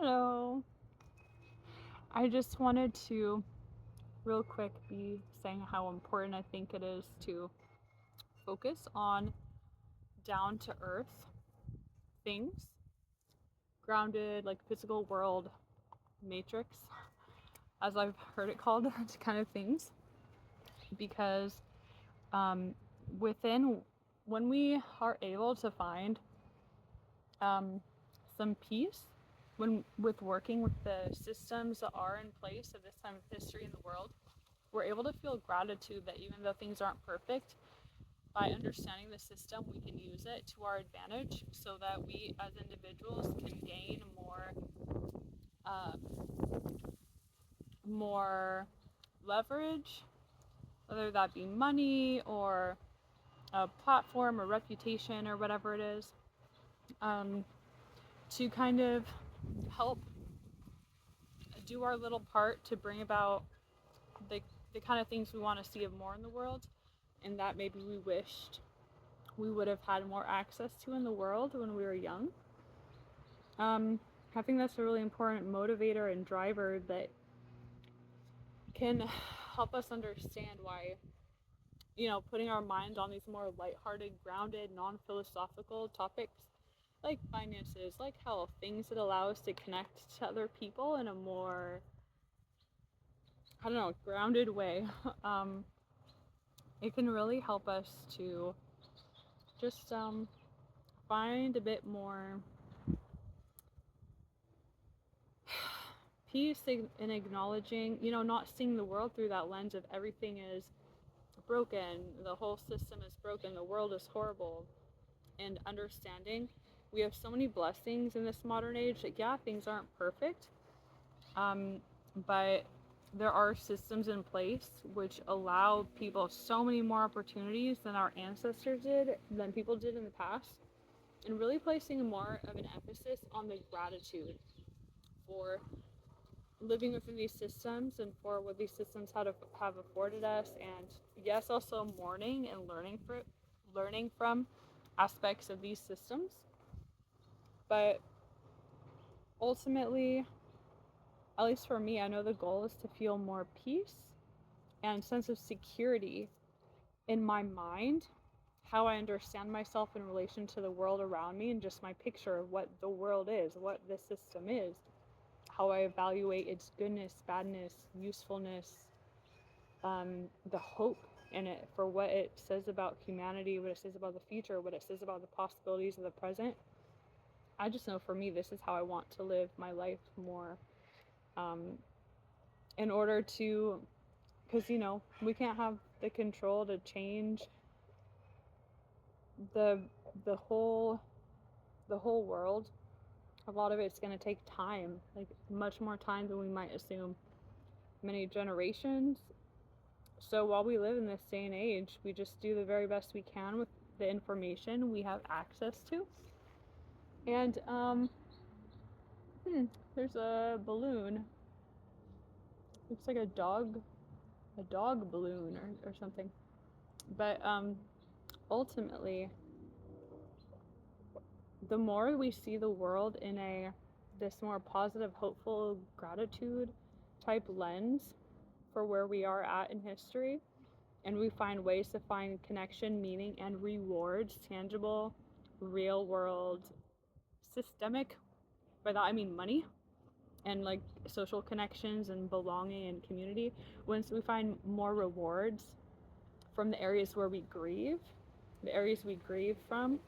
Hello. I just wanted to real quick be saying how important I think it is to focus on down to earth things, grounded, like physical world matrix, as I've heard it called, kind of things. Because um, within, when we are able to find um, some peace, when with working with the systems that are in place at this time of history in the world, we're able to feel gratitude that even though things aren't perfect, by understanding the system, we can use it to our advantage so that we as individuals can gain um, more leverage, whether that be money or a platform or reputation or whatever it is, um, to kind of help do our little part to bring about the, the kind of things we want to see of more in the world, and that maybe we wished we would have had more access to in the world when we were young. Um, I think that's a really important motivator and driver that can help us understand why, putting our minds on these more lighthearted, grounded, non philosophical topics like finances, like health, things that allow us to connect to other people in a more, I don't know, grounded way. Um, it can really help us to just find a bit more peace in acknowledging, not seeing the world through that lens of everything is broken, the whole system is broken, the world is horrible, and understanding we have so many blessings in this modern age that, yeah, things aren't perfect, um, but there are systems in place which allow people so many more opportunities than our ancestors did, than people did in the past, and really placing more of an emphasis on the gratitude for living within these systems and for what these systems have afforded us, and yes, also mourning and learning from aspects of these systems, but ultimately, at least for me, I know the goal is to feel more peace and sense of security in my mind, how I understand myself in relation to the world around me, and just my picture of what the world is, what this system is, how I evaluate its goodness, badness, usefulness, the hope in it for what it says about humanity, what it says about the future, what it says about the possibilities of the present. I just know for me, this is how I want to live my life more. Um, in order to, because we can't have the control to change the the whole the whole world. A lot of it's going to take time, like much more time than we might assume. Many generations. So while we live in this day and age, we just do the very best we can with the information we have access to. And there's a balloon. Looks like a dog balloon or something. But ultimately, the more we see the world in this more positive, hopeful, gratitude type lens for where we are at in history, and we find ways to find connection, meaning, and rewards, tangible, real world, systemic. By that I mean money and like social connections and belonging and community. Once we find more rewards from the areas where we grieve, the areas we grieve from,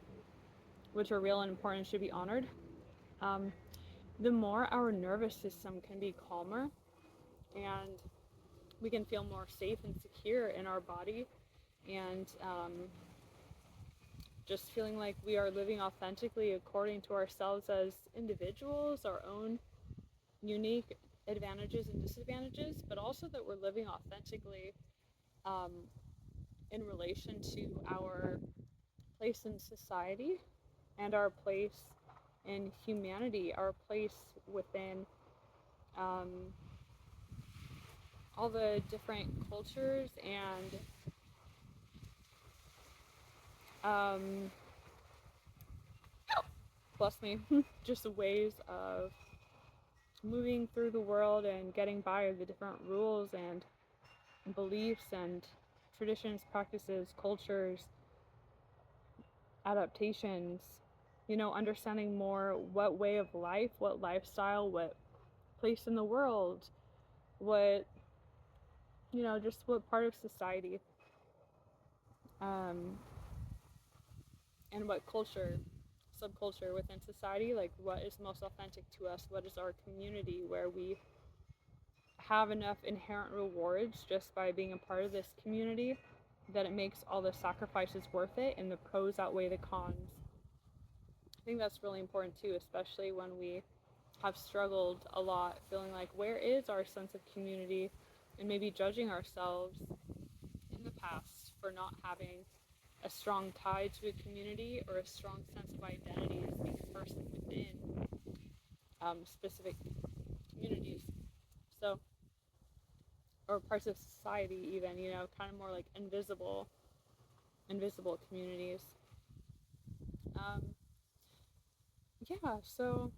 which are real and important, should be honored, um, the more our nervous system can be calmer, and we can feel more safe and secure in our body, and just feeling like we are living authentically according to ourselves as individuals, our own unique advantages and disadvantages, but also that we're living authentically um, in relation to our place in society and our place in humanity, our place within um, all the different cultures and um, bless me, just ways of moving through the world and getting by the different rules and beliefs and traditions, practices, cultures, adaptations, understanding more what way of life, what lifestyle, what place in the world, what, just what part of society, um, and what culture, subculture within society, like what is most authentic to us, what is our community where we have enough inherent rewards just by being a part of this community that it makes all the sacrifices worth it and the pros outweigh the cons. I think that's really important too, especially when we have struggled a lot feeling like where is our sense of community, and maybe judging ourselves in the past for not having a strong tie to a community or a strong sense of identity as being a person within specific communities. So, or parts of society even, kind of more like invisible communities. Um, yeah, so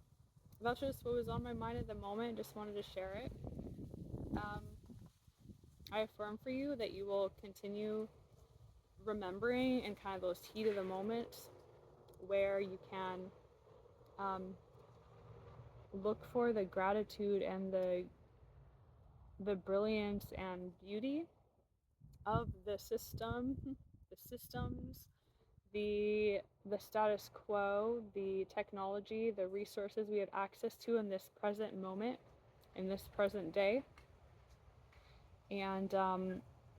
that's just what was on my mind at the moment. Just wanted to share it. Um, I affirm for you that you will continue remembering in kind of those heat of the moments where you can um, look for the gratitude and the brilliance and beauty of the systems, the status quo, the technology, the resources we have access to in this present moment, in this present day, and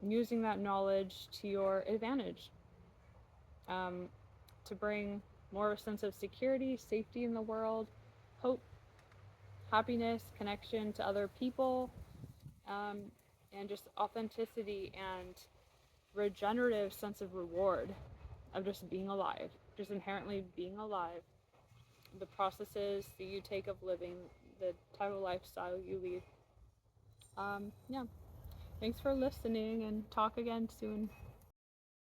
using that knowledge to your advantage, um, to bring more of a sense of security, safety in the world, hope, happiness, connection to other people, um, and just authenticity and regenerative sense of reward of just being alive, just inherently being alive. The processes that you take of living, the type of lifestyle you lead. Yeah. Thanks for listening, and talk again soon.